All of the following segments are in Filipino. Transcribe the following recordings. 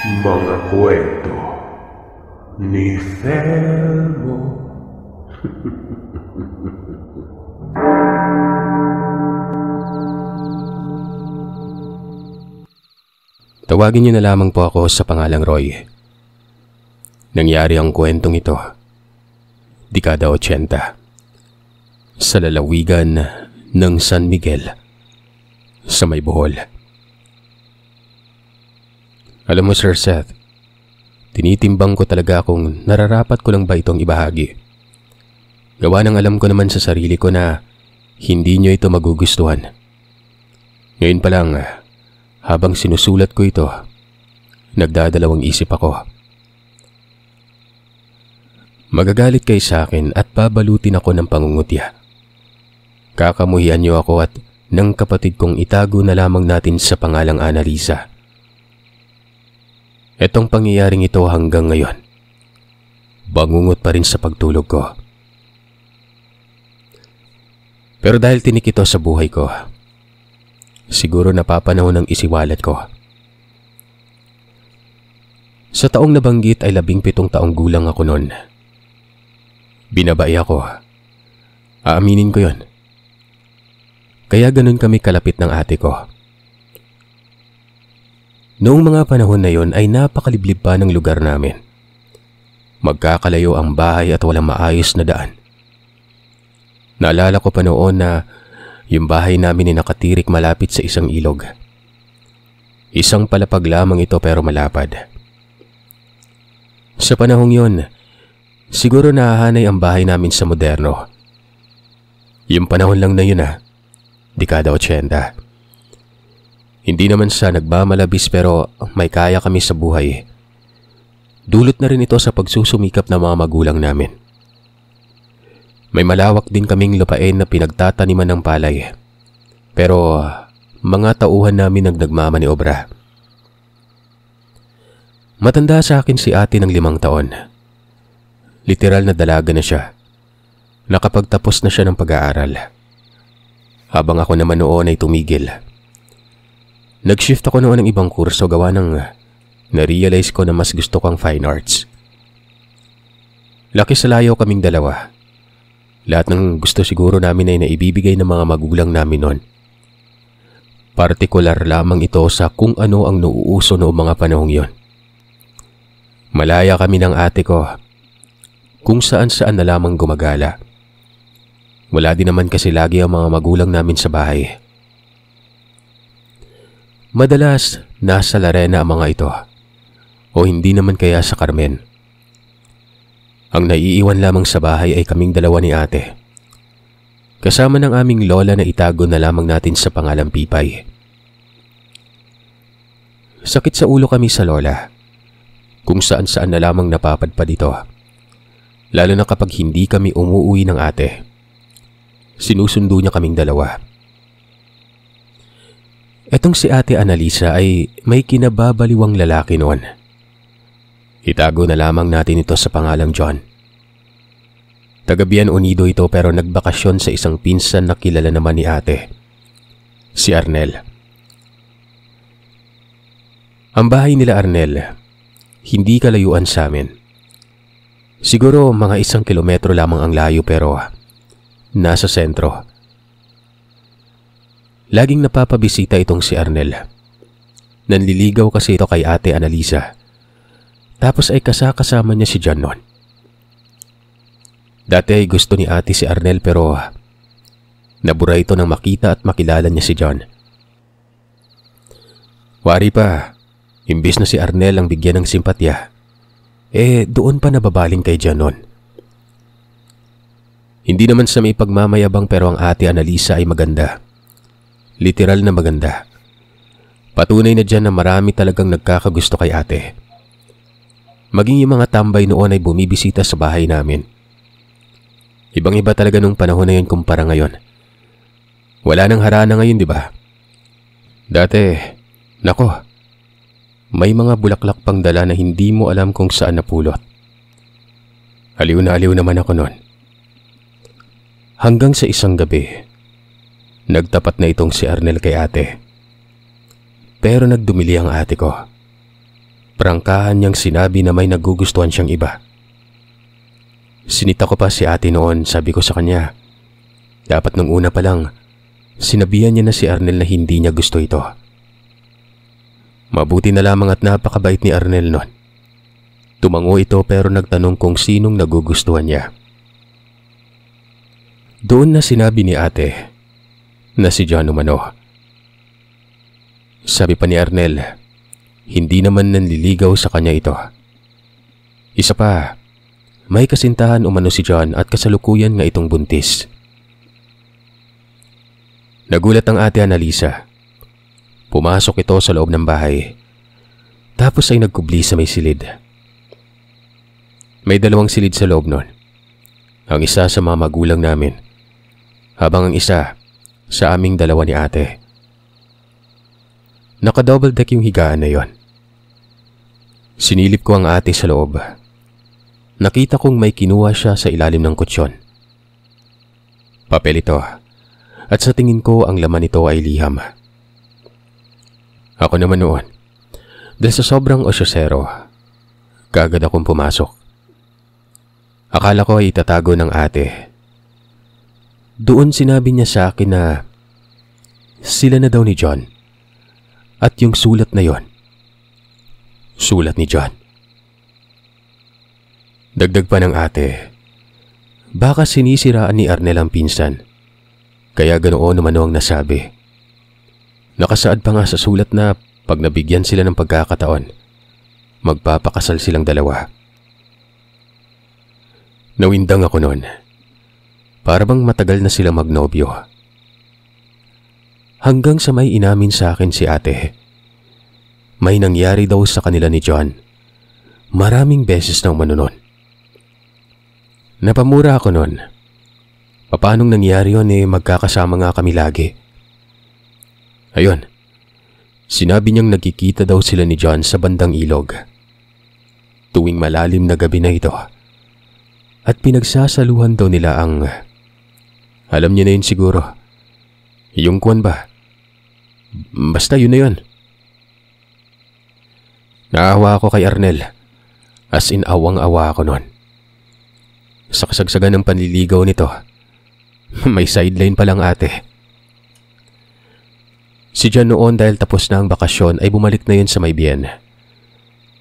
Mga kwento ni Felmo. Tawagin niyo na lamang po ako sa pangalang Roy. Nangyari ang kwentong ito, dekada 80, sa lalawigan ng San Miguel, sa may Bohol. Alam mo, Sir Seth, tinitimbang ko talaga kung nararapat ko lang ba itong ibahagi. Gawa ng alam ko naman sa sarili ko na hindi nyo ito magugustuhan. Ngayon pa lang, habang sinusulat ko ito, nagdadalawang isip ako. Magagalit kayo sa akin at babalutin ako ng pangungutya. Kakamuhian niyo ako at ng kapatid kong itago na lamang natin sa pangalang Annalisa. Etong pangyayaring ito hanggang ngayon, bangungot pa rin sa pagtulog ko. Pero dahil tinik ito sa buhay ko, siguro napapanahon ng isiwalat ko. Sa taong nabanggit ay 17 taong gulang ako noon. Binabae ako. Aaminin ko yon. Kaya ganun kami kalapit ng ate ko. Noong mga panahon na yon ay napakaliblib pa ng lugar namin. Magkakalayo ang bahay at walang maayos na daan. Naalala ko pa noon na yung bahay namin ay nakatirik malapit sa isang ilog. Isang palapag lamang ito pero malapad. Sa panahong yon, siguro nahahanay ang bahay namin sa moderno. Yung panahon lang na yun dekada 80. Hindi naman sa nagmamalabis pero may kaya kami sa buhay. Dulot na rin ito sa pagsusumikap ng mga magulang namin. May malawak din kaming lupain na pinagtataniman ng palay. Pero mga tauhan namin ang nagmamaniobra. Matanda sa akin si ate ng 5 taon. Literal na dalaga na siya. Nakapagtapos na siya ng pag-aaral. Habang ako naman noon ay tumigil. Nag-shift ako noon ng ibang kurso gawa ng na-realize ko na mas gusto kong fine arts. Laki sa layo kaming dalawa. Lahat ng gusto siguro namin ay naibibigay ng mga magulang namin noon. Partikular lamang ito sa kung ano ang nauuso noong mga panahong yon. Malaya kami ng ate ko. Kung saan-saan na lamang gumagala. Wala din naman kasi lagi ang mga magulang namin sa bahay. Madalas, nasa Larena ang mga ito. O hindi naman kaya sa Carmen. Ang naiiwan lamang sa bahay ay kaming dalawa ni ate. Kasama ng aming lola na itago na lamang natin sa pangalang Pipay. Sakit sa ulo kami sa lola. Kung saan-saan na lamang napapadpad ito. Lalo na kapag hindi kami umuuwi ng ate. Sinusundo niya kaming dalawa. Etong si ate Annalisa ay may kinababaliwang lalaki noon. Itago na lamang natin ito sa pangalang John. Taga Bian Unido ito pero nagbakasyon sa isang pinsan na kilala naman ni ate, si Arnel. Ang bahay nila Arnel, hindi kalayuan sa amin. Siguro mga 1 kilometro lamang ang layo pero nasa sentro. Laging napapabisita itong si Arnel. Nanliligaw kasi ito kay ate Annalisa. Tapos ay kasama niya si John noon. Dati ay gusto ni ate si Arnel pero nabura ito nang makita at makilala niya si John. Wari pa, imbis na si Arnel ang bigyan ng simpatya, doon pa nababaling kay John noon. Hindi naman sa may pagmamayabang pero ang ate Annalisa ay maganda. Literal na maganda. Patunay na dyan na marami talagang nagkakagusto kay ate. Maging yung mga tambay noon ay bumibisita sa bahay namin. Ibang-iba talaga nung panahon na yun kumpara ngayon. Wala nang harana ngayon, di ba? Dati, nako, may mga bulaklak pang dala na hindi mo alam kung saan napulot. Aliw na aliw naman ako noon. Hanggang sa isang gabi, nagtapat na itong si Arnel kay ate. Pero nagdumili ang ate ko. Prangkahan niyang sinabi na may nagugustuhan siyang iba. Sinita ko pa si ate noon, sabi ko sa kanya, dapat nung una pa lang, sinabihan niya na si Arnel na hindi niya gusto ito. Mabuti na lamang at napakabait ni Arnel noon. Tumango ito pero nagtanong kung sinong nagugustuhan niya. Doon na sinabi ni ate na si John umano. Sabi pa ni Arnel, hindi naman nanliligaw sa kanya ito. Isa pa, may kasintahan umano si John at kasalukuyan nga itong buntis. Nagulat ang ate Annalisa. Pumasok ito sa loob ng bahay. Tapos ay nagkubli sa may silid. May 2 silid sa loob nun. Ang isa sa mga magulang namin, habang ang isa sa aming 2 ni ate. Naka-double deck yung higaan na yon. Sinilip ko ang ate sa loob. Nakita kong may kinuha siya sa ilalim ng kutsyon. Papel ito, at sa tingin ko ang laman nito ay liham. Ako naman noon, dahil sa sobrang osyosero, kaagad akong pumasok. Akala ko ay itatago ng ate. Doon sinabi niya sa akin na sila na daw ni John. At yung sulat na yon, sulat ni John. Dagdag pa ng ate, baka sinisiraan ni Arnel ang pinsan, kaya ganoon naman ang nasabi. Nakasaad pa nga sa sulat na pag nabigyan sila ng pagkakataon, magpapakasal silang 2. Nawindang ako noon, para bang matagal na silang magnobyo. Hanggang sa may inamin sa akin si ate. May nangyari daw sa kanila ni John. Maraming beses na umano nun. Napamura ako nun. Paanong nangyari yun magkakasama nga kami lagi. Ayun, sinabi niyang nagkikita daw sila ni John sa bandang ilog. Tuwing malalim na gabi na ito. At pinagsasaluhan daw nila ang... Alam niyo na yun siguro. Yung kwan ba? Basta yun na yun. Naawa ako kay Arnel. As in awang-awa ako nun. Sa kasagsagan ng panliligaw nito, may sideline pa lang ate. Si John noon dahil tapos na ang bakasyon ay bumalik na yun sa may Bien.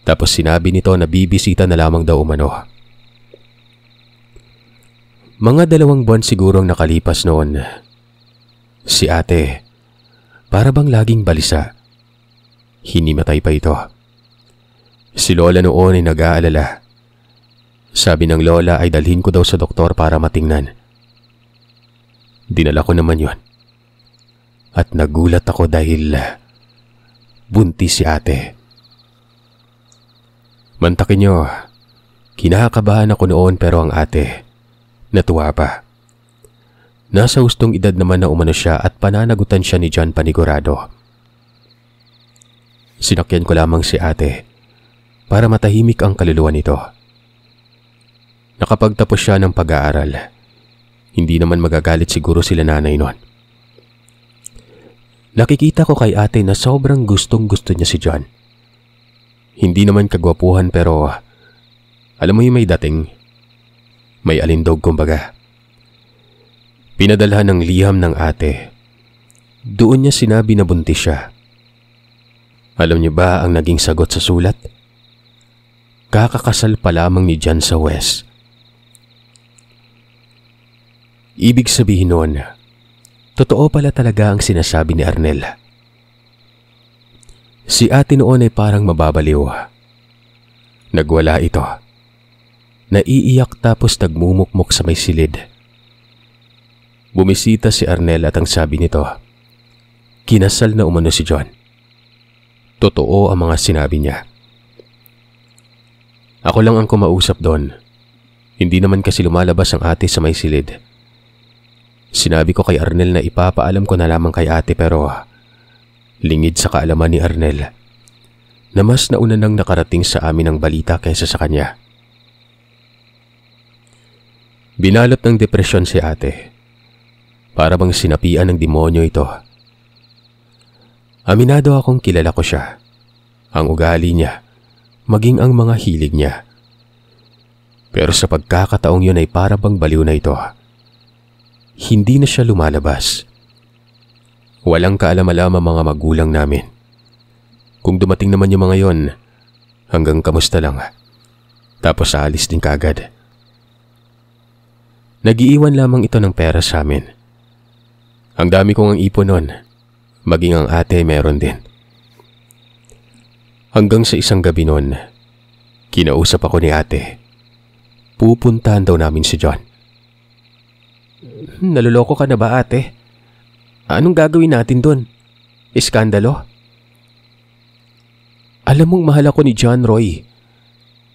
Tapos sinabi nito na bibisita na lamang daw umano. Mga 2 buwan sigurong nakalipas noon. Si ate, para bang laging balisa. Hinimatay pa ito. Si Lola noon ay nag-aalala. Sabi ng Lola ay dalhin ko daw sa doktor para matingnan. Dinala ko naman yon. At nagulat ako dahil buntis si ate. Mantakin nyo, kinakabahan ako noon pero ang ate, natuwa pa. Nasa hustong edad naman na umano siya at pananagutan siya ni John panigurado. Sinakyan ko lamang si ate para matahimik ang kaluluwa nito. Nakapagtapos siya ng pag-aaral. Hindi naman magagalit siguro sila nanay noon. Nakikita ko kay ate na sobrang gustong-gusto niya si John. Hindi naman kagwapuhan pero alam mo yung may dating, may alindog kumbaga. Pinadalhan ng liham ng ate. Doon niya sinabi na buntis siya. Alam niyo ba ang naging sagot sa sulat? Kakakasal pa lamang ni John sa West. Ibig sabihin noon, totoo pala talaga ang sinasabi ni Arnel. Si ate noon ay parang mababaliw. Nagwala ito. Naiiyak tapos nagmumukmok sa may silid. Bumisita si Arnel at ang sabi nito, kinasal na umano si John. Totoo ang mga sinabi niya. Ako lang ang kumausap doon. Hindi naman kasi lumalabas ang ate sa may silid. Sinabi ko kay Arnel na ipapaalam ko na lamang kay ate pero lingid sa kaalaman ni Arnel na mas nauna nang nakarating sa amin ang balita kaysa sa kanya. Binalot ng depresyon si ate. Para bang sinapian ng demonyo ito. Aminado akong kilala ko siya. Ang ugali niya, maging ang mga hilig niya. Pero sa pagkakataong yun ay para bang baliw na ito. Hindi na siya lumalabas. Walang kaalam-alam ang mga magulang namin. Kung dumating naman yung mga yon, hanggang kamusta lang. Tapos aalis din kaagad. Nag-iiwan lamang ito ng pera sa amin. Ang dami kong ang ipon nun, maging ang ate meron din. Hanggang sa isang gabi nun, kinausap ako ni ate. Pupuntahan daw namin si John. Naloloko ka na ba, ate? Anong gagawin natin doon? Iskandalo? Alam mong mahal ako ni John, Roy.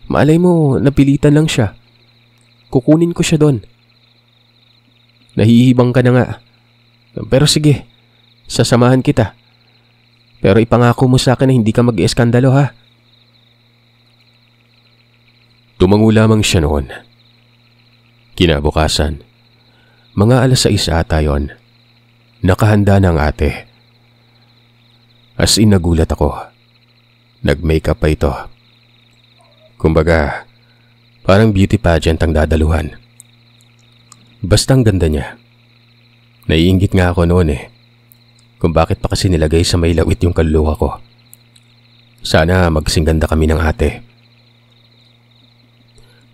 Malay mo, napilitan lang siya. Kukunin ko siya doon. Nahihibang ka na nga. Pero sige, sasamahan kita. Pero ipangako mo sa akin na hindi ka mag-ieskandalo, ha? Tumango lamang siya noon. Kinabukasan, mga 6:00 ata yon, nakahanda na ang ate. As in nagulat ako. Nag-makeup pa ito. Kumbaga, parang beauty pageant ang dadaluhan. Basta ang ganda niya. Naiinggit nga ako noon kung bakit pa kasi nilagay sa may lawit yung kaluluwa ko. Sana magsingganda kami ng ate.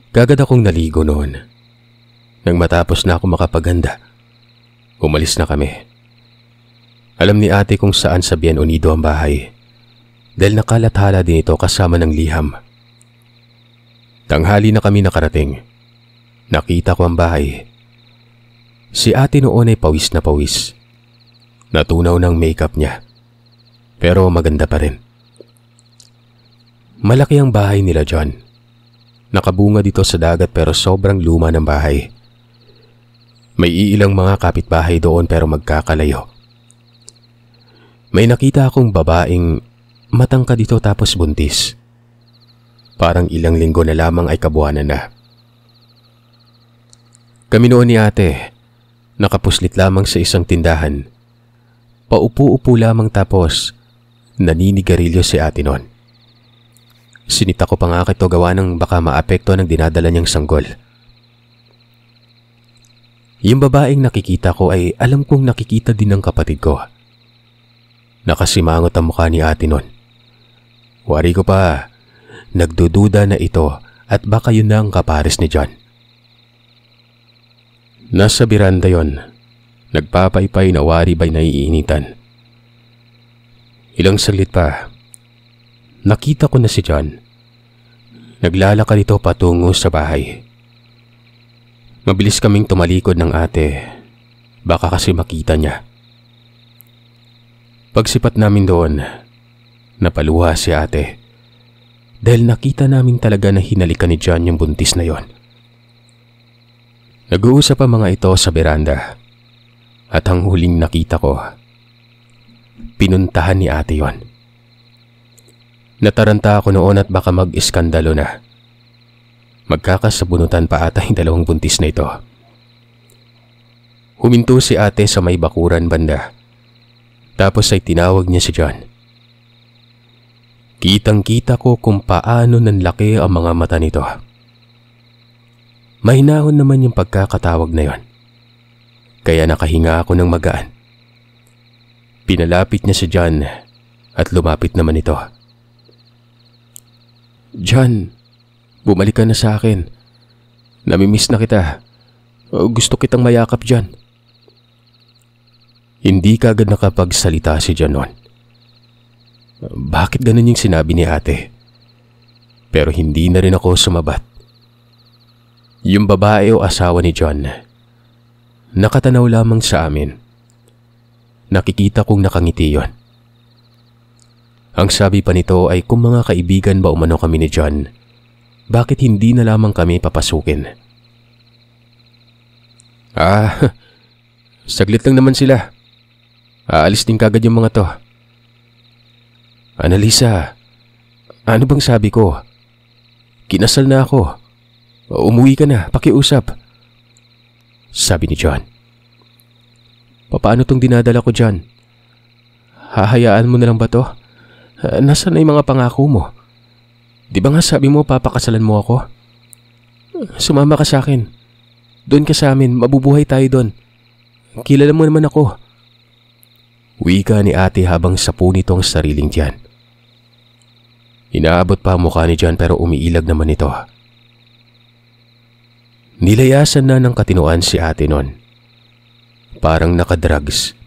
Kagad akong naligo noon. Nang matapos na ako makapaganda, umalis na kami. Alam ni ate kung saan sa Bien Unido ang bahay dahil nakalathala din ito kasama ng liham. Tanghali na kami nakarating. Nakita ko ang bahay. Si ate noon ay pawis na pawis. Natunaw ng makeup niya. Pero maganda pa rin. Malaki ang bahay nila John. Nakabunga dito sa dagat pero sobrang luma ng bahay. May iilang mga kapitbahay doon pero magkakalayo. May nakita akong babaeng matangkad dito tapos buntis. Parang ilang linggo na lamang ay kabuwanan na. Kami noon ni ate, nakapuslit lamang sa isang tindahan. Paupo-upo lamang tapos naninigarilyo si ate noon. Sinita ko pa nga ito gawa ng baka maapekto ng dinadala niyang sanggol. Yung babaeng nakikita ko ay alam kong nakikita din ng kapatid ko. Nakasimangot ang mukha ni ate noon. Wari ko pa, nagdududa na ito at baka yun na ang kapares ni John. Nasa biranda yon, nagpapaypay na wari ba'y naiinitan. Ilang saglit pa, nakita ko na si John. Naglalakad ito patungo sa bahay. Mabilis kaming tumalikod ng ate. Baka kasi makita niya. Pagsipat namin doon, napaluha si ate. Dahil nakita namin talaga na hinalikan ni John yung buntis na yon. Nag-uusap ang mga ito sa beranda. At ang huling nakita ko, pinuntahan ni ate yon. Nataranta ako noon at baka mag-iskandalo na. Magkakasabunutan pa ata yung dalawang buntis na ito. Huminto si ate sa may bakuran banda. Tapos ay tinawag niya si John. Kitang-kita ko kung paano nanlaki ang mga mata nito. Mahinahon naman yung pagkakatawag na yon. Kaya nakahinga ako ng magaan. Pinalapit niya si John at lumapit naman ito. John, bumalik ka na sa akin. Namimiss na kita. Gusto kitang mayakap John. Hindi kagad nakapagsalita si John noon. Bakit ganun yung sinabi ni ate? Pero hindi na rin ako sumabat. Yung babae o asawa ni John, nakatanaw lamang sa amin. Nakikita kong nakangiti yon. Ang sabi pa nito ay kung mga kaibigan ba umano kami ni John, bakit hindi na lamang kami papasukin? Saglit lang naman sila. Aalis din kagad yung mga to. Annalisa, ano bang sabi ko? Kinasal na ako. Umuwi ka na, pakiusap. Sabi ni John. Paano tong dinadala ko dyan? Hahayaan mo na lang ba to? Nasaan na yung mga pangako mo? Di ba nga sabi mo papakasalan mo ako? Sumama ka sa akin. Doon ka sa amin, mabubuhay tayo doon. Kilala mo naman ako. Wika ni ate habang sapu nito ang sariling tiyan. Inaabot pa ang mukha ni John pero umiilag naman ito. Nilayasan na ng katinuan si ate noon. Parang nakadrugs.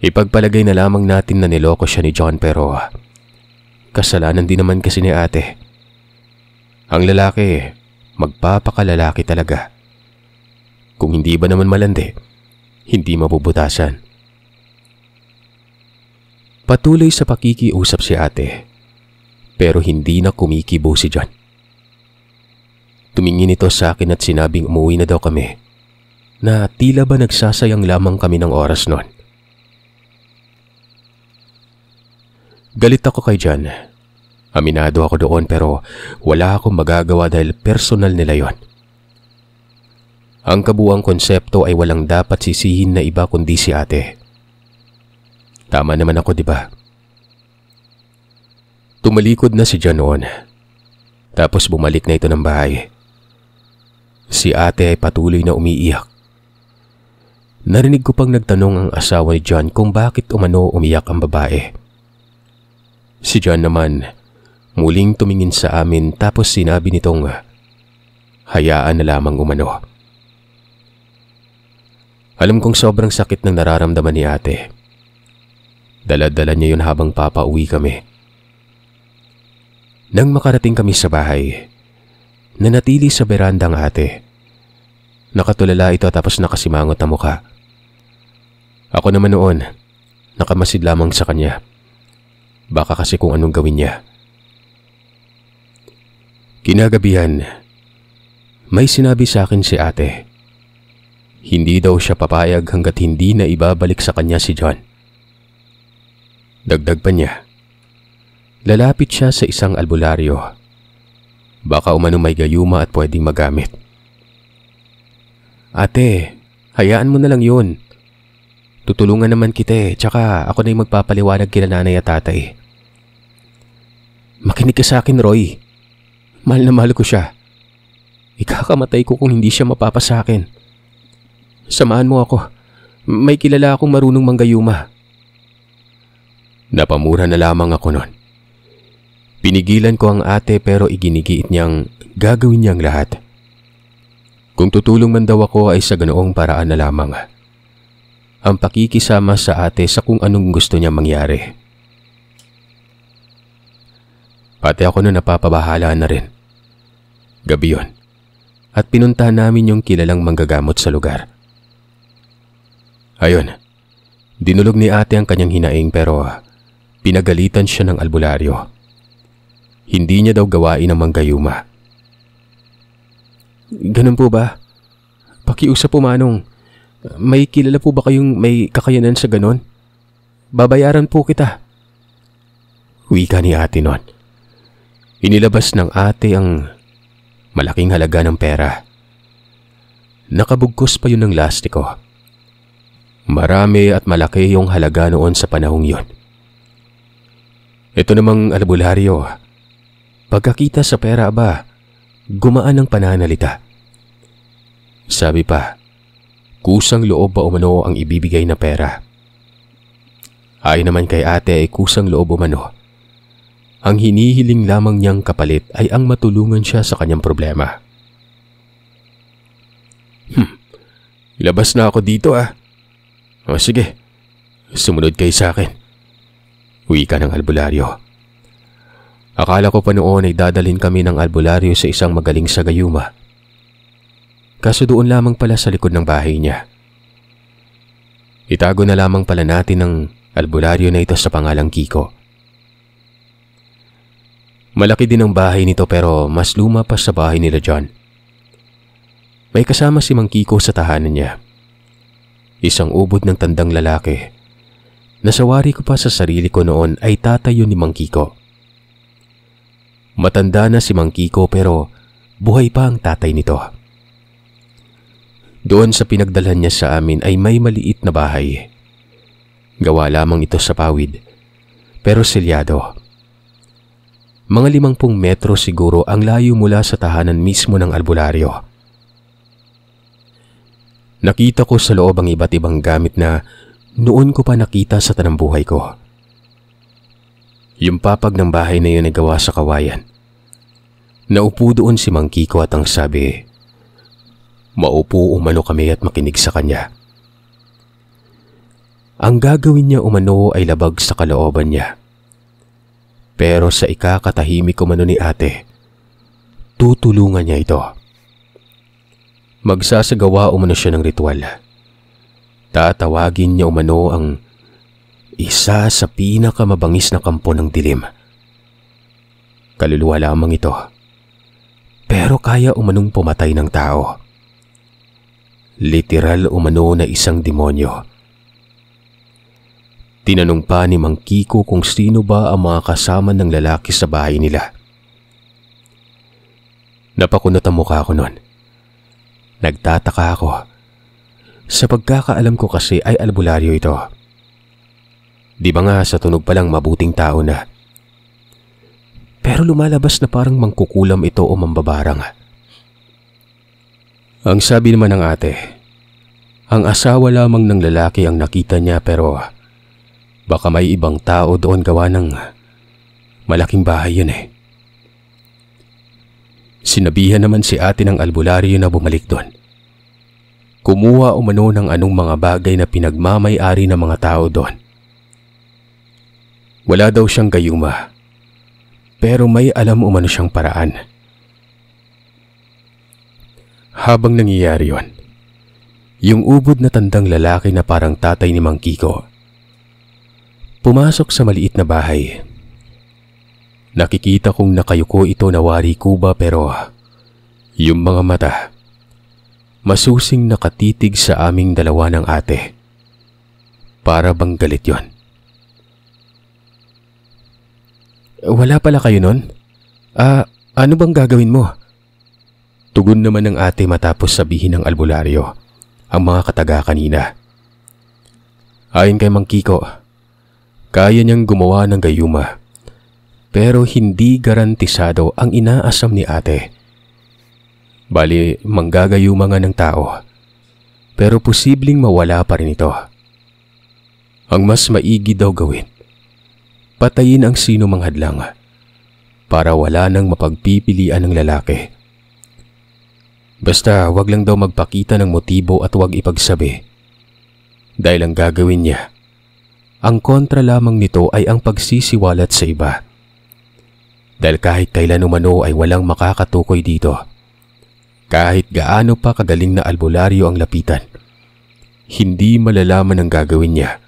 Ipagpalagay na lamang natin na niloko siya ni John pero kasalanan din naman kasi ni ate. Ang lalaki, magpapakalalaki talaga. Kung hindi ba naman malandi, hindi mabubutasan. Patuloy sa pakikiusap si ate, pero hindi na kumikibo si John. Tumingin ito sa akin at sinabing umuwi na daw kami, na tila ba nagsasayang lamang kami ng oras noon. Galit ako kay John. Aminado ako doon pero wala akong magagawa dahil personal nila yon. Ang kabuuang konsepto ay walang dapat sisihin na iba kundi si ate. Tama naman ako, di ba? Tumalikod na si John noon. Tapos bumalik na ito ng bahay. Si ate ay patuloy na umiiyak. Narinig ko pang nagtanong ang asawa ni John kung bakit umano umiyak ang babae. Si John naman muling tumingin sa amin tapos sinabi nitong hayaan na lamang umano. Alam kong sobrang sakit ng nararamdaman ni ate. Dala-dala niya yun habang papauwi kami. Nang makarating kami sa bahay, nanatili sa beranda ang ate. Nakatulala ito tapos nakasimangot ang mukha. Ako naman noon, nakamasid lamang sa kanya. Baka kasi kung anong gawin niya. Kinagabihan, may sinabi sa akin si ate. Hindi daw siya papayag hanggat hindi na ibabalik sa kanya si John. Dagdag pa niya, lalapit siya sa isang albularyo. Baka umano may gayuma at pwedeng magamit. Ate, hayaan mo na lang yun. Tutulungan naman kita tsaka ako na yung magpapaliwanag kila nanay at tatay. Makinig ka sa akin, Roy. Mahal na mahal ko siya. Ikakamatay ko kung hindi siya mapapa sa akin. Samahan mo ako. May kilala akong marunong manggayuma. Napamura na lamang ako nun. Pinigilan ko ang ate pero iginigiit niyang gagawin niyang lahat. Kung tutulong man daw ako ay sa ganoong paraan na lamang. Ang pakikisama sa ate sa kung anong gusto niya mangyari. Pati ako nun napapabahala na rin. Gabi yun. At pinuntahan namin yung kilalang manggagamot sa lugar. Ayun, dinulog ni ate ang kanyang hinaing pero pinagalitan siya ng albularyo. Hindi niya daw gawain ang manggayuma. Ganun po ba? Pakiusap po, Manong. May kilala po ba kayong may kakayanan sa ganon? Babayaran po kita. Wika ni ate nun. Inilabas ng ate ang malaking halaga ng pera. Nakabugkos pa yun ng lastiko. Marami at malaki yung halaga noon sa panahong yon. Ito namang albularyo. Pagkakita sa pera ba, gumaan ang pananalita. Sabi pa, kusang loob ba umano ang ibibigay na pera? Ayon naman kay ate ay kusang loob umano. Ang hinihiling lamang niyang kapalit ay ang matulungan siya sa kanyang problema. Ilabas na ako dito ah. O sige, sumunod kayo sa akin. Wika ng albularyo. Akala ko pa noon ay dadalhin kami ng albularyo sa isang magaling sa gayuma. Kaso doon lamang pala sa likod ng bahay niya. Itago na lamang pala natin ang albularyo na ito sa pangalang Kiko. Malaki din ang bahay nito pero mas luma pa sa bahay nila John. May kasama si Mang Kiko sa tahanan niya. Isang ubod ng tandang lalaki. Nasawari ko pa sa sarili ko noon ay tatay yun ni Mang Kiko. Matanda na si Mang Kiko pero buhay pa ang tatay nito. Doon sa pinagdalhan niya sa amin ay may maliit na bahay. Gawa lamang ito sa pawid, pero selyado. Mga 50 metro siguro ang layo mula sa tahanan mismo ng albularyo. Nakita ko sa loob ang iba't ibang gamit na noon ko pa nakita sa tanambuhay ko. Yung papag ng bahay na yun ay gawa sa kawayan. Naupo doon si Mang Kiko at ang sabi, maupo umano kami at makinig sa kanya. Ang gagawin niya umano ay labag sa kalooban niya. Pero sa ikakatahimik umano ni ate, tutulungan niya ito. Magsasagawa umano siya ng ritual. Tatawagin niya umano ang isa sa pinakamabangis na kampo ng dilim. Kaluluwa lamang ito, pero kaya umanong pumatay ng tao. Literal umano na isang demonyo. Tinanong pa ni Mang Kiko kung sino ba ang mga kasama ng lalaki sa bahay nila. Napakunot ang mukha ko noon. Nagtataka ako. Sa pagkakaalam ko kasi ay albularyo ito. Di ba nga sa tunog pa lang mabuting tao na? Pero lumalabas na parang mangkukulam ito o mambabarang. Ang sabi naman ng ate, ang asawa lamang ng lalaki ang nakita niya pero baka may ibang tao doon gawa ng malaking bahay yun eh. Sinabihan naman si ate ng albularyo na bumalik doon. Kumuha umano ng anong mga bagay na pinagmamay-ari ng mga tao doon. Wala daw siyang gayuma, pero may alam umano siyang paraan. Habang nangyayari yon, yung ubod na tandang lalaki na parang tatay ni Mang Kiko, pumasok sa maliit na bahay. Nakikita kong nakayuko ito na wari kuba pero yung mga mata, masusing nakatitig sa aming dalawa ng ate. Para bang galit yon. Wala pala kayo nun? Ano bang gagawin mo? Tugon naman ng ate matapos sabihin ng albularyo ang mga kataga kanina. Ayon kay Mang Kiko, kaya niyang gumawa ng gayuma, pero hindi garantisado ang inaasam ni ate. Bali, manggagayuma nga ng tao, pero posibleng mawala pa rin ito. Ang mas maigi daw gawin, patayin ang sino mang hadlang para wala nang mapagpipilian ng lalaki. Basta wag lang daw magpakita ng motibo at wag ipagsabi. Dahil ang gagawin niya, ang kontra lamang nito ay ang pagsisiwalat sa iba. Dahil kahit kailan umano ay walang makakatukoy dito. Kahit gaano pa kagaling na albularyo ang lapitan, hindi malalaman ang gagawin niya.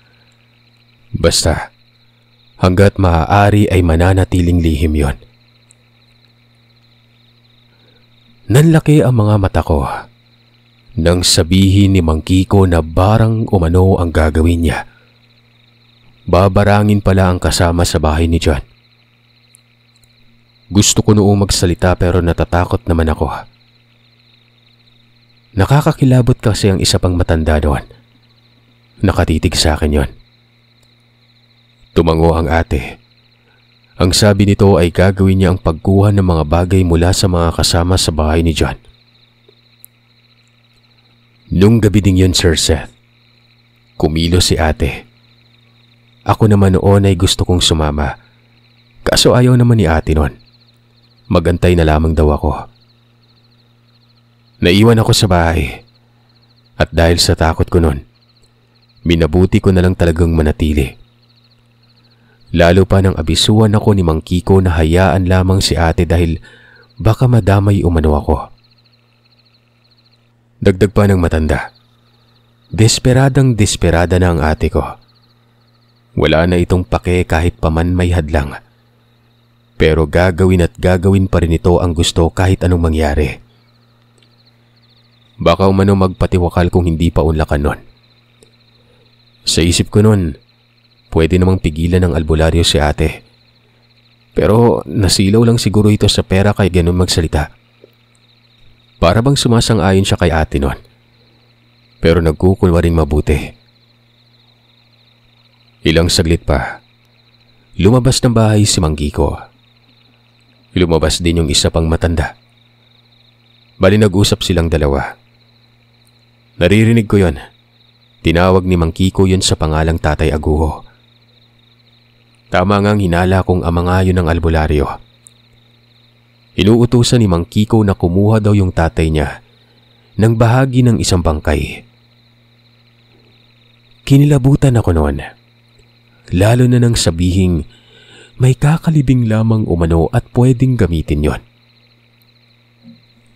Basta, hanggat maaari ay mananatiling lihim yon. Nanlaki ang mga mata ko nang sabihin ni Mang Kiko na barang umano ang gagawin niya. Babarangin pala ang kasama sa bahay ni John. Gusto ko noong magsalita pero natatakot naman ako. Nakakakilabot kasi ang isa pang matanda doon. Nakatitig sa akin yon. Tumango ang ate. Ang sabi nito ay gagawin niya ang pagkuha ng mga bagay mula sa mga kasama sa bahay ni John. Nung gabi ding yun, Sir Seth, kumilos si ate. Ako naman noon ay gusto kong sumama. Kaso ayaw naman ni ate noon. Magantay na lamang daw ako. Naiwan ako sa bahay. At dahil sa takot ko noon, minabuti ko na lang talagang manatili. Lalo pa nang abisuan ako ni Mang Kiko na hayaan lamang si ate dahil baka madamay umano ako. Dagdag pa ng matanda. Desperadang desperada na ang ate ko. Wala na itong pake kahit paman may hadlang. Pero gagawin at gagawin pa rin ito ang gusto kahit anong mangyari. Baka umano magpatiwakal kung hindi pa unlakan nun. Sa isip ko nun, pwede namang pigilan ng albularyo si ate. Pero nasilaw lang siguro ito sa pera kay ganun magsalita. Para bang sumasang-ayon siya kay ate nun. Pero nagkukunwaring mabuti. Ilang saglit pa, lumabas ng bahay si Mang Kiko. Lumabas din yung isa pang matanda. Bali nag-usap silang dalawa. Naririnig ko yon. Tinawag ni Mang Kiko yun sa pangalang Tatay Aguho. Tama ngang hinala kong ama nga yun ng albularyo. Inuutusan ni Mang Kiko na kumuha daw yung tatay niya ng bahagi ng isang bangkay. Kinilabutan ako noon. Lalo na nang sabihing may kakalibing lamang umano at pwedeng gamitin yon.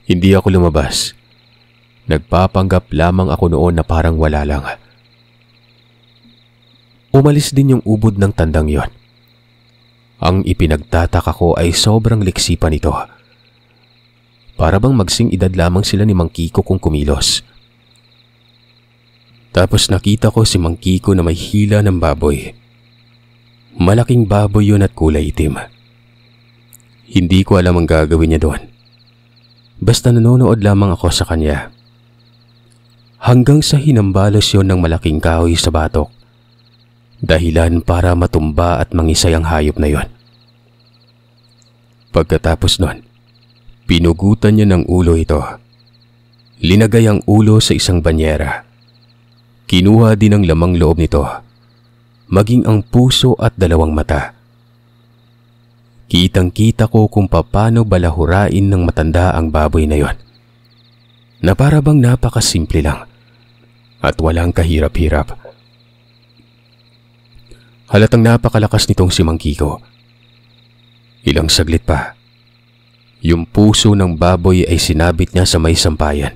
Hindi ako lumabas. Nagpapanggap lamang ako noon na parang wala lang. Umalis din yung ubod ng tandang yon. Ang ipinagtataka ko ay sobrang liksipan nito. Para bang magsing edad lamang sila ni Mang Kiko kung kumilos. Tapos nakita ko si Mang Kiko na may hila ng baboy. Malaking baboy yun at kulay itim. Hindi ko alam ang gagawin niya doon. Basta nanonood lamang ako sa kanya. Hanggang sa hinambalos yon ng malaking kahoy sa batok. Dahilan para matumba at mangisay ang hayop na yon. Pagkatapos nun, pinugutan niya ng ulo ito. Linagay ang ulo sa isang banyera. Kinuha din ang lamang loob nito, maging ang puso at dalawang mata. Kitang-kita ko kung paano balahurain ng matanda ang baboy na yon, na para bang napakasimple lang at walang kahirap-hirap. Halatang napakalakas nitong si Mang Kiko. Ilang saglit pa, yung puso ng baboy ay sinabit niya sa may sampayan.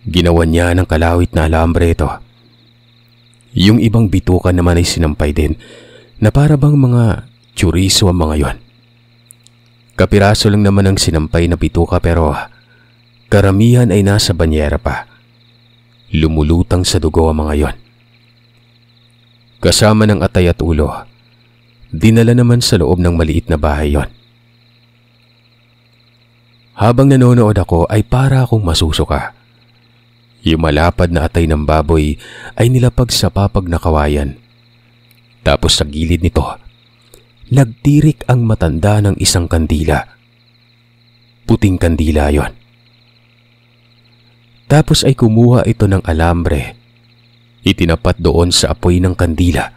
Ginawan niya ng kalawit na alambre ito. Yung ibang bituka naman ay sinampay din na para bang mga chorizo ang mga yon. Kapiraso lang naman ang sinampay na bituka pero karamihan ay nasa banyera pa. Lumulutang sa dugo ang mga yon. Kasama ng atay at ulo, dinala naman sa loob ng maliit na bahay yon. Habang nanonood ako ay para akong masusuka. Yung malapad na atay ng baboy ay nilapag sa papag na kawayan. Tapos sa gilid nito, nagtirik ang matanda ng isang kandila. Puting kandila yon. Tapos ay kumuha ito ng alambre. Itinapat doon sa apoy ng kandila.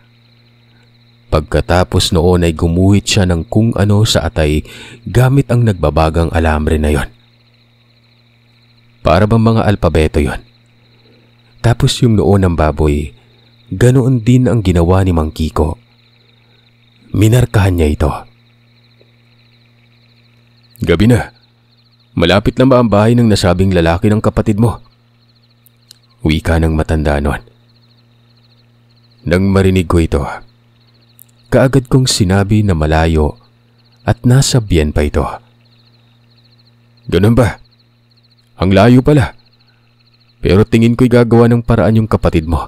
Pagkatapos noon ay gumuhit siya ng kung ano sa atay gamit ang nagbabagang alambre na yon. Para bang mga alpabeto yon. Tapos yung noo ng baboy, ganoon din ang ginawa ni Mang Kiko. Minarkahan niya ito. Gabi na. Malapit na ba ang bahay ng nasabing lalaki ng kapatid mo? Wika ng matanda noon. Nang marinig ko ito, kaagad kong sinabi na malayo at nasa biyen pa ito. Ganun ba? Ang layo pala. Pero tingin ko'y gagawa ng paraan yung kapatid mo.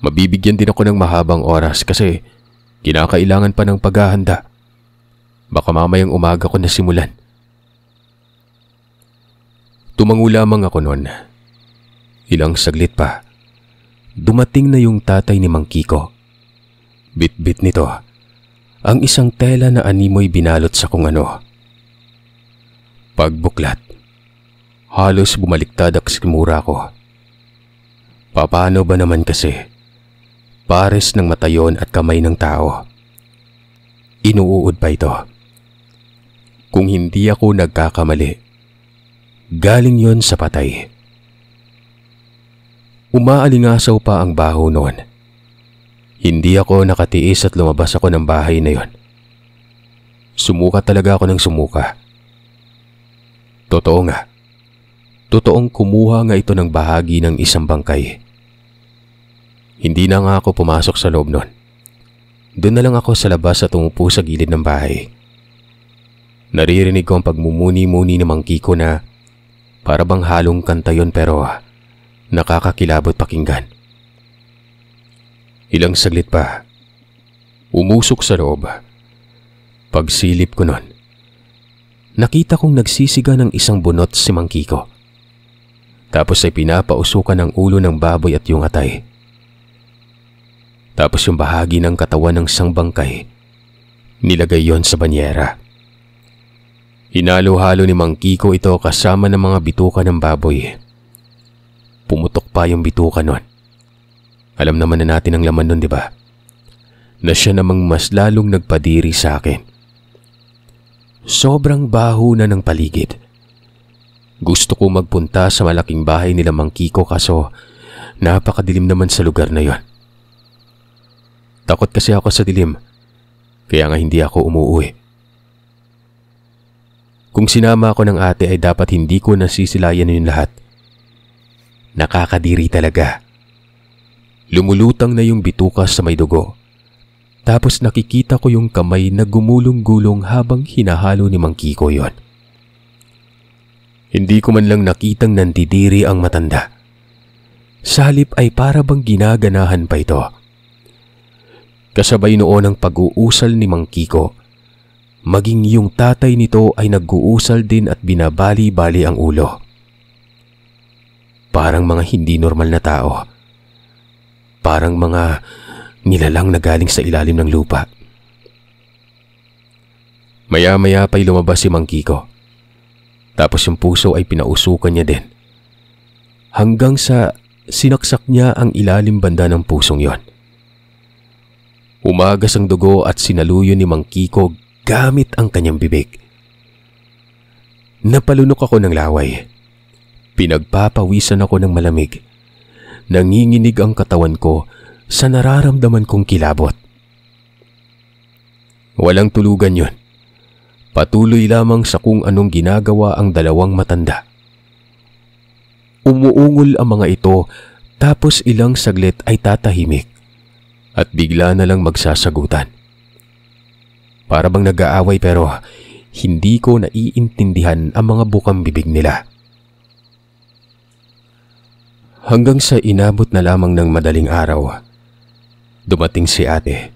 Mabibigyan din ako ng mahabang oras kasi kinakailangan pa ng paghahanda. Baka mamayang umaga ko na simulan. Tumango lamang ako noon. Ilang saglit pa, dumating na yung tatay ni Mang Kiko. Bit-bit nito ang isang tela na animoy binalot sa kung ano. Pagbuklat, halos bumaliktad ang sikmura ko. Paano ba naman kasi? Pares ng mata yon at kamay ng tao. Inuud pa ito. Kung hindi ako nagkakamali, galing yon sa patay. Umaalingasaw pa ang baho noon. Hindi ako nakatiis at lumabas ako ng bahay na yon. Sumuka talaga ako ng sumuka. Totoo nga. Totoong kumuha nga ito ng bahagi ng isang bangkay. Hindi na nga ako pumasok sa loob noon. Doon na lang ako sa labas at umupo sa gilid ng bahay. Naririnig ko ang pagmumuni-muni ng Mang Kiko na para bang halong kanta yon pero nakakakilabot pakinggan. Ilang saglit pa, umusok sa loob. Pagsilip ko nun, nakita kong nagsisiga ng isang bunot si Mang Kiko. Tapos ay pinapausukan ang ulo ng baboy at yung atay. Tapos yung bahagi ng katawan ng isang bangkay, nilagay yon sa banyera. Hinalo-halo ni Mang Kiko ito kasama ng mga bituka ng baboy. Pumutok pa yung bituka nun. Alam naman na natin ang laman nun, di ba? Na siya namang mas lalong nagpadiri sa akin. Sobrang baho na ng paligid. Gusto ko magpunta sa malaking bahay nila Mang Kiko kaso napakadilim naman sa lugar na yon. Takot kasi ako sa dilim, kaya nga hindi ako umuwi. Kung sinama ako ng ate ay dapat hindi ko nasisilayan yung lahat. Nakakadiri talaga. Lumulutang na yung bituka sa may dugo. Tapos nakikita ko yung kamay na gumulong-gulong habang hinahalo ni Mang Kiko yon. Hindi ko man lang nakitang nandidiri ang matanda. Sa halip ay para bang ginaganahan pa ito. Kasabay noon ang pag-uusal ni Mang Kiko. Maging yung tatay nito ay nag-uusal din at binabali-bali ang ulo. Parang mga hindi normal na tao. Parang mga nilalang na galing sa ilalim ng lupa. Maya-maya pa'y lumabas si Mang Kiko. Tapos yung puso ay pinausukan niya din. Hanggang sa sinaksak niya ang ilalim banda ng pusong yon. Umagas ang dugo at sinaluyo ni Mang Kiko gamit ang kanyang bibig. Napalunok ako ng laway. Pinagpapawisan ako ng malamig. Nanginginig ang katawan ko sa nararamdaman kong kilabot. Walang tulugan yon. Patuloy lamang sa kung anong ginagawa ang dalawang matanda. Umuungol ang mga ito tapos ilang saglit ay tatahimik at bigla na lang magsasagutan. Para bang nag-aaway pero hindi ko naiintindihan ang mga bukang bibig nila. Hanggang sa inabot na lamang ng madaling araw, dumating si ate.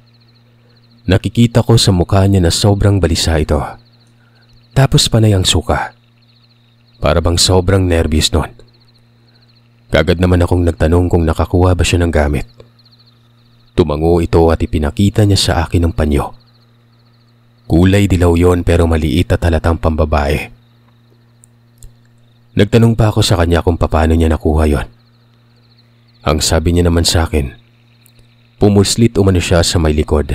Nakikita ko sa mukha niya na sobrang balisa ito. Tapos panay ang suka. Para bang sobrang nervyos nun. Kagad naman akong nagtanong kung nakakuha ba siya ng gamit. Tumango ito at ipinakita niya sa akin ng panyo. Kulay dilaw yon pero maliit at halatang pambabae. Nagtanong pa ako sa kanya kung paano niya nakuha yon. Ang sabi niya naman sa akin, pumuslit umano siya sa may likod.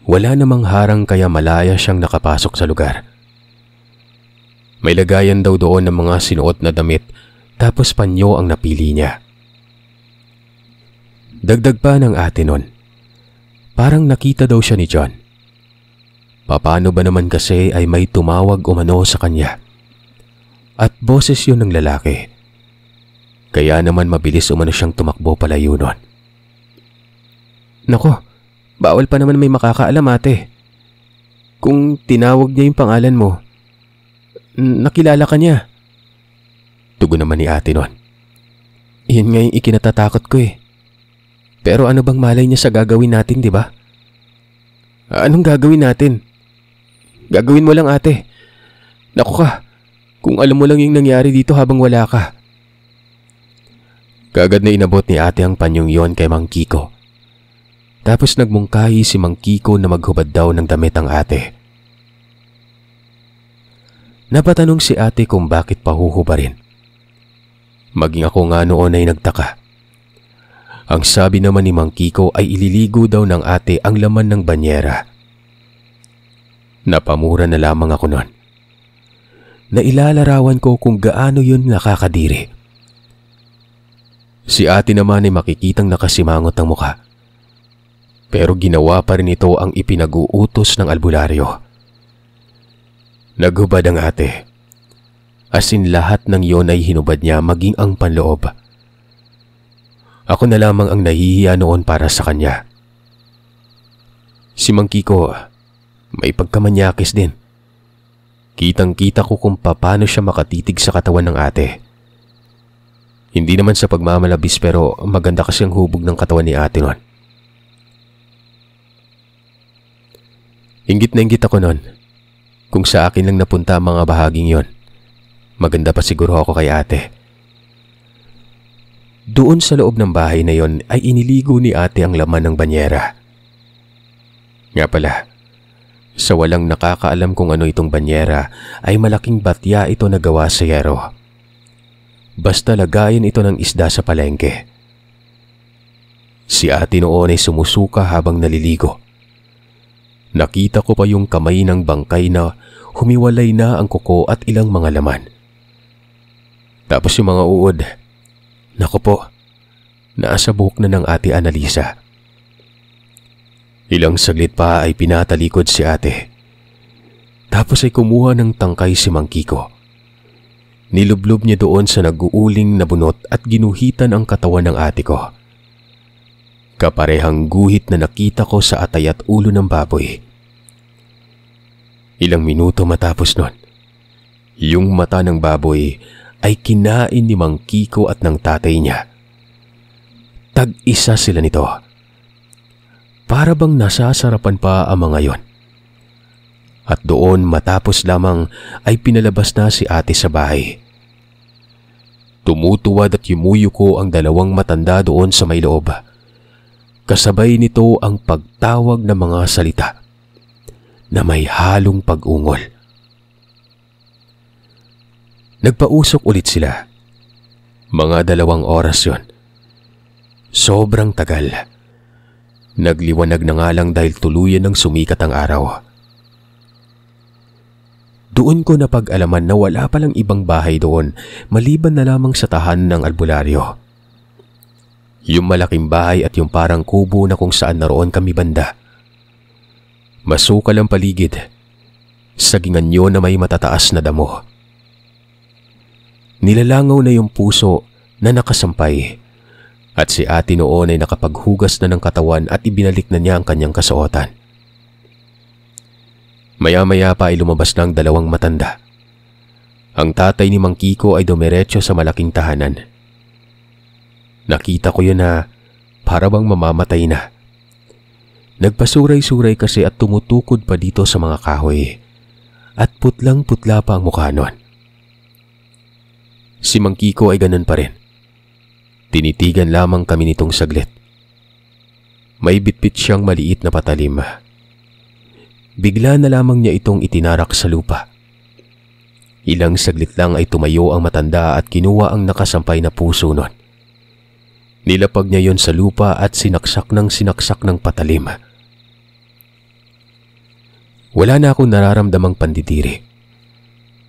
Wala namang harang kaya malaya siyang nakapasok sa lugar. May lagayan daw doon ng mga sinuot na damit tapos panyo ang napili niya. Dagdag pa ng ate nun. Parang nakita daw siya ni John. Paano ba naman kasi ay may tumawag umano sa kanya. At boses yun ng lalaki. Kaya naman mabilis umano siyang tumakbo palayo nun. Nako, bawal pa naman may makakaalam ate. Kung tinawag niya yung pangalan mo, nakilala ka niya. Tugon naman ni ate nun. Yun nga yung ikinatatakot ko eh. Pero ano bang malay niya sa gagawin natin, di ba? Anong gagawin natin? Gagawin mo lang ate. Naku ka, kung alam mo lang yung nangyari dito habang wala ka. Kagad na inabot ni ate ang panyong yon kay Mang Kiko. Tapos nagmungkahi si Mang Kiko na maghubad daw ng damit ang ate. Napatanong si ate kung bakit pahuhubarin. Maging ako nga noon ay nagtaka. Ang sabi naman ni Mang Kiko ay ililigo daw ng ate ang laman ng banyera. Napamura na lamang ako noon. Nailalarawan ko kung gaano yun nakakadiri. Si ate naman ay makikitang nakasimangot ang mukha. Pero ginawa pa rin ito ang ipinag-uutos ng albularyo. Naghubad ang ate. As in lahat ng yon ay hinubad niya maging ang panloob. Ako na lamang ang nahihiya noon para sa kanya. Si Mang Kiko, may pagkamanyakis din. Kitang-kita ko kung paano siya makatitig sa katawan ng ate. Hindi naman sa pagmamalabis pero maganda kasi ang hubog ng katawan ni ate noon. Inggit na inggit ako noon. Kung sa akin lang napunta ang mga bahaging yon, maganda pa siguro ako kay ate. Doon sa loob ng bahay na yon ay iniligo ni ate ang laman ng banyera. Nga pala, Sa walang nakakaalam kung ano itong banyera ay malaking batya ito na gawa sa yero. Basta lagayan ito ng isda sa palengke. Si ate noon ay sumusuka habang naliligo. Nakita ko pa yung kamay ng bangkay na humiwalay na ang kuko at ilang mga laman. Tapos yung mga uod, naku po, nasa buhok na ng ate Analisa. Ilang saglit pa ay pinatalikod si ate. Tapos ay kumuha ng tangkay si Mang Kiko. Nilublob niya doon sa nag-uuling na bunot at ginuhitan ang katawan ng ate ko. Kaparehang guhit na nakita ko sa atay at ulo ng baboy. Ilang minuto matapos nun, yung mata ng baboy ay kinain ni Mang Kiko at ng tatay niya. Tag-isa sila nito. Para bang nasasarapan pa ang mga yon. At doon matapos lamang ay pinalabas na si ate sa bahay. Tumutuwad at yumuyuko ang dalawang matanda doon sa may loob. Kasabay nito ang pagtawag ng mga salita na may halong pag-ungol. Nagpausok ulit sila. Mga 2 oras yon. Sobrang tagal. Nagliwanag na nga lang dahil tuluyan ng sumikat ang araw. Doon ko napag-alaman na wala palang ibang bahay doon maliban na lamang sa tahanan ng albularyo. Yung malaking bahay at yung parang kubo na kung saan naroon kami banda. Masukal ang paligid. Sagingan yun na may matataas na damo. Nilalangaw na yung puso na nakasampay. At si ate noon ay nakapaghugas na ng katawan at ibinalik na niya ang kanyang kasuotan. Maya-maya pa ay lumabas na ang 2 matanda. Ang tatay ni Mang Kiko ay dumiretso sa malaking tahanan. Nakita ko yun na para bang mamamatay na. Nagpasuray-suray kasi at tumutukod pa dito sa mga kahoy. At putlang-putla pa ang mukha nun. Si Mang Kiko ay ganun pa rin. Tinitigan lamang kami nitong saglit. May bitbit siyang maliit na patalim. Bigla na lamang niya itong itinarak sa lupa. Ilang saglit lang ay tumayo ang matanda at kinuha ang nakasampay na puso nun. Nilapag niya yon sa lupa at sinaksak ng patalim. Wala na akong nararamdamang pandidiri.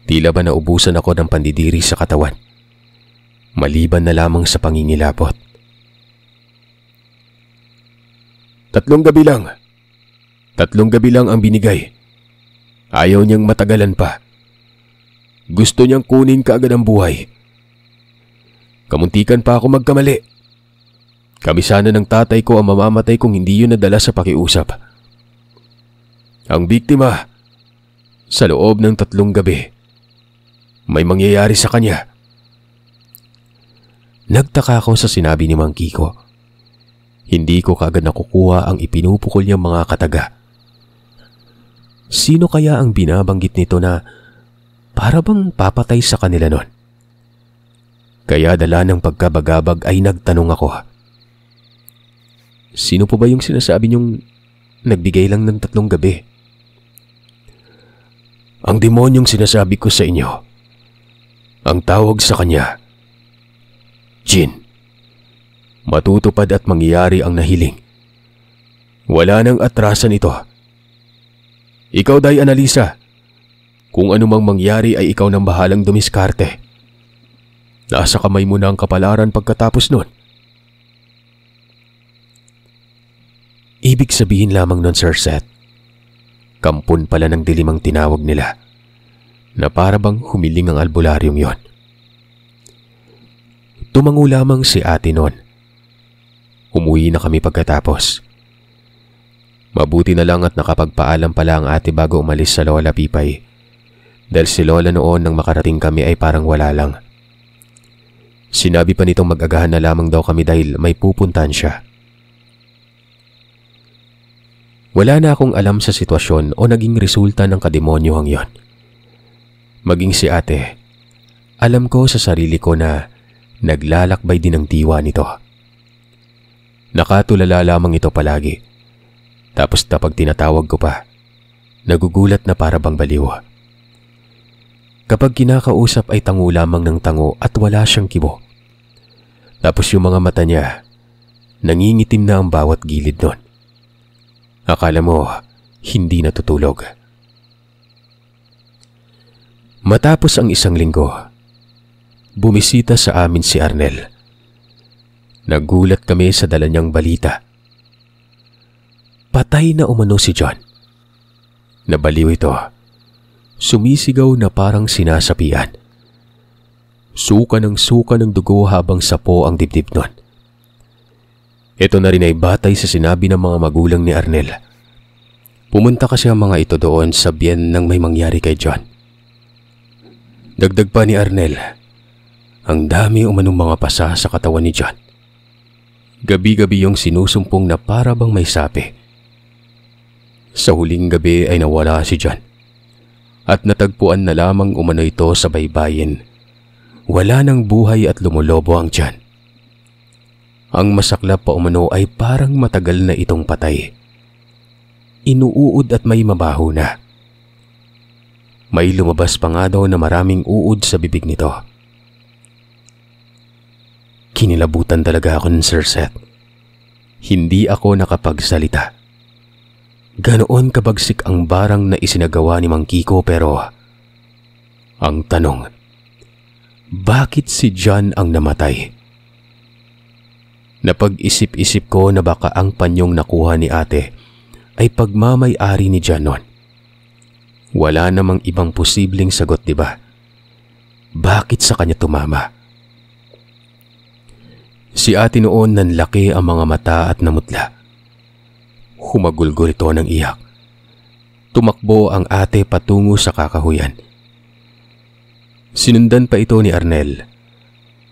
Tila ba naubusan ako ng pandidiri sa katawan. Maliban na lamang sa pangingilabot. 3 gabi lang. 3 gabi lang ang binigay. Ayaw niyang matagalan pa. Gusto niyang kunin kaagad ang buhay. Kamuntikan pa ako magkamali. Kami sana ng tatay ko ang mamamatay kung hindi yun nadala sa pakiusap. Ang biktima, sa loob ng 3 gabi, may mangyayari sa kanya. Nagtaka ako sa sinabi ni Mang Kiko. Hindi ko kaagad nakukuha ang ipinupukol niyang mga kataga. Sino kaya ang binabanggit nito na para bang papatay sa kanila nun? Kaya dala ng pagkabagabag ay nagtanong ako. Sino po ba yung sinasabi niyong nagbigay lang ng 3 gabi? Ang demonyong sinasabi ko sa inyo. Ang tawag sa kanya, Jin. Matutupad at mangyayari ang nahiling. Wala nang atrasan ito. Ikaw, Day Analisa, kung anumang mangyari ay ikaw nang bahalang dumiskarte. Nasa kamay mo na ang kapalaran pagkatapos nun. Ibig sabihin lamang nun, Sir Seth, kampon pala ng dilim ang tinawag nila, na para bang humiling ang albularyong yon. Tumango lamang si ate noon. Umuwi na kami pagkatapos. Mabuti na lang at nakapagpaalam pala ang ate bago umalis sa Lola Pipay. Dahil si Lola noon nang makarating kami ay parang wala lang. Sinabi pa nitong mag-agahan na lamang daw kami dahil may pupuntahan siya. Wala na akong alam sa sitwasyon o naging resulta ng kademonyohang yon. Maging si ate, alam ko sa sarili ko na naglalakbay din ang diwa nito. Nakatulala lamang ito palagi. Tapos kapag tinatawag ko pa, nagugulat na para bang baliw. Kapag kinakausap ay tango lamang ng tango at wala siyang kibo. Tapos yung mga mata niya, nangingitim na ang bawat gilid nun. Akala mo, hindi natutulog. Matapos ang isang linggo, bumisita sa amin si Arnel. Nagulat kami sa dala niyang balita. Patay na umano si John. Nabaliw ito. Sumisigaw na parang sinasapian. Suka ng dugo habang sapo ang dibdib nun. Ito na rin ay batay sa sinabi ng mga magulang ni Arnel. Pumunta kasi ang mga ito doon sa biyen nang may mangyari kay John. Dagdag pa ni Arnel, ang dami umanong mga pasa sa katawan ni John. Gabi-gabi yung sinusumpong na para bang may sapi. Sa huling gabi ay nawala si John. At natagpuan na lamang umano ito sa baybayin. Wala nang buhay at lumulobo ang tiyan. Ang masaklap pa umano ay parang matagal na itong patay. Inuuod at may mabaho na. May lumabas pa nga daw na maraming uod sa bibig nito. Kinilabutan talaga ako ng Sir Seth. Hindi ako nakapagsalita. Ganoon kabagsik ang barang na isinagawa ni Mang Kiko pero ang tanong, bakit si John ang namatay? Napag-isip-isip ko na baka ang panyong nakuha ni ate ay pagmamay-ari ni John noon. Wala namang ibang posibleng sagot, di ba? Bakit sa kanya tumama? Si ate noon nanlaki ang mga mata at namutla. Humagulgol ito ng iyak. Tumakbo ang ate patungo sa kakahuyan. Sinundan pa ito ni Arnel.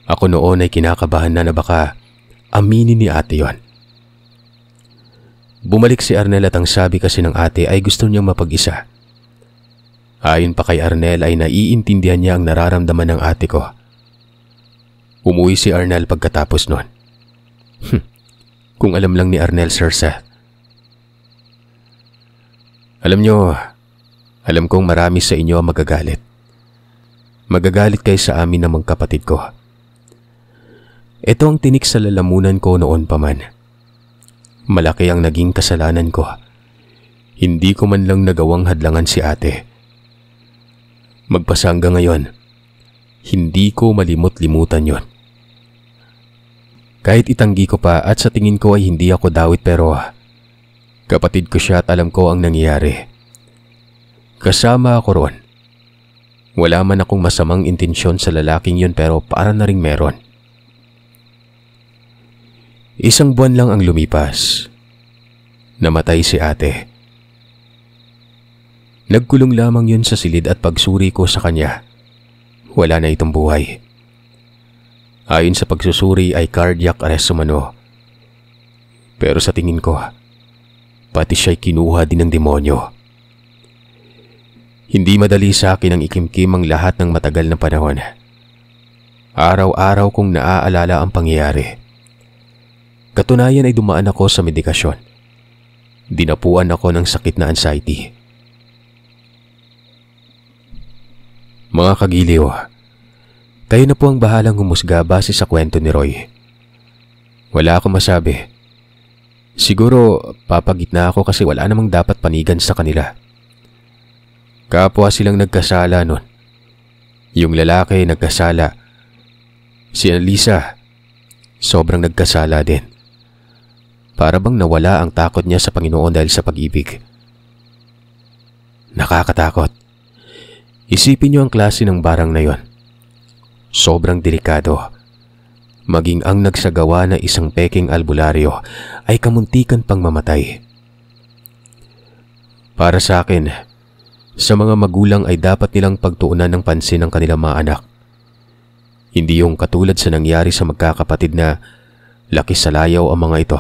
Ako noon ay kinakabahan na baka aminin ni ate yon. Bumalik si Arnel at ang sabi kasi ng ate ay gusto niyang mapag-isa. Ayon pa kay Arnel ay naiintindihan niya ang nararamdaman ng ate ko. Umuwi si Arnel pagkatapos nun. Kung alam lang ni Arnel, Sir Seth. Alam nyo, alam kong marami sa inyo ang magagalit. Magagalit kayo sa amin ng mga kapatid ko. Ito ang tinik sa lalamunan ko noon pa man. Malaki ang naging kasalanan ko. Hindi ko man lang nagawang hadlangan si ate. Magpasa hanggang ngayon, hindi ko malimot-limutan yon. Kahit itanggi ko pa at sa tingin ko ay hindi ako dawit pero kapatid ko siya at alam ko ang nangyayari. Kasama ako roon. Wala man akong masamang intensyon sa lalaking yun pero para na ring meron. Isang buwan lang ang lumipas. Namatay si ate. Nagkulong lamang yun sa silid at pagsuri ko sa kanya. Wala na itong buhay. Ayon sa pagsusuri ay cardiac arrest umano. Pero sa tingin ko, pati siya'y kinuha din ng demonyo. Hindi madali sa akin ang ikimkim ang lahat ng matagal na panahon. Araw-araw kong naaalala ang pangyayari. Katunayan ay dumaan ako sa medikasyon. Dinapuan ako ng sakit na anxiety. Mga kagiliw, kayo na po ang bahalang humusga base sa kwento ni Roy. Wala akong masabi. Siguro papagitna ako kasi wala namang dapat panigan sa kanila. Kapwa silang nagkasala nun. Yung lalaki nagkasala. Si Annalisa, sobrang nagkasala din. Para bang nawala ang takot niya sa Panginoon dahil sa pag-ibig. Nakakatakot. Isipin niyo ang klase ng barang na yon. Sobrang delikado. Maging ang nagsagawa na isang peking albularyo ay kamuntikan pang mamatay. Para sa akin, sa mga magulang ay dapat nilang pagtuunan ng pansin ang kanilang mga anak. Hindi yung katulad sa nangyari sa magkakapatid na laki sa layaw ang mga ito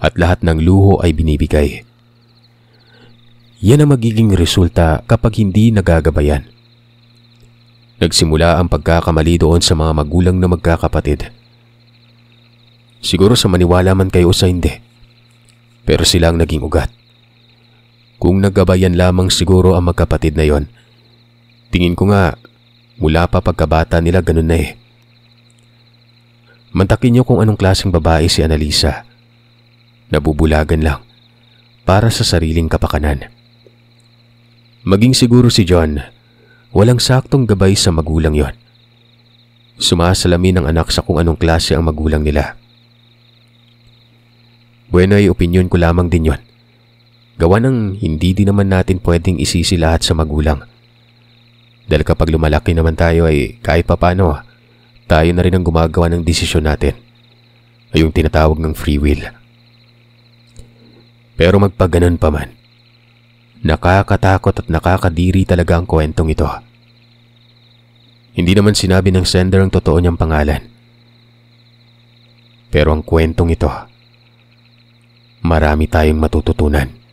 at lahat ng luho ay binibigay. Yan ang magiging resulta kapag hindi nagagabayan. Nagsimula ang pagkakamali doon sa mga magulang na magkakapatid. Siguro sa maniwala man kayo o sa hindi, pero sila ang naging ugat. Kung nagabayan lamang siguro ang magkapatid na yon. Tingin ko nga, mula pa pagkabata nila ganun na eh. Mantakin niyo kung anong klaseng babae si Annalisa. Nabubulagan lang para sa sariling kapakanan. Maging siguro si John, walang saktong gabay sa magulang yon. Sumasalamin ang anak sa kung anong klase ang magulang nila. Bueno ay opinyon ko lamang din yon. Gawa ng hindi din naman natin pwedeng isisi lahat sa magulang. Dahil kapag lumalaki naman tayo ay kahit papano, tayo na rin ang gumagawa ng desisyon natin. Ay yung tinatawag ng free will. Pero magpaganon pa man, nakakatakot at nakakadiri talaga ang kwentong ito. Hindi naman sinabi ng sender ang totoo niyang pangalan. Pero ang kwentong ito, marami tayong matututunan.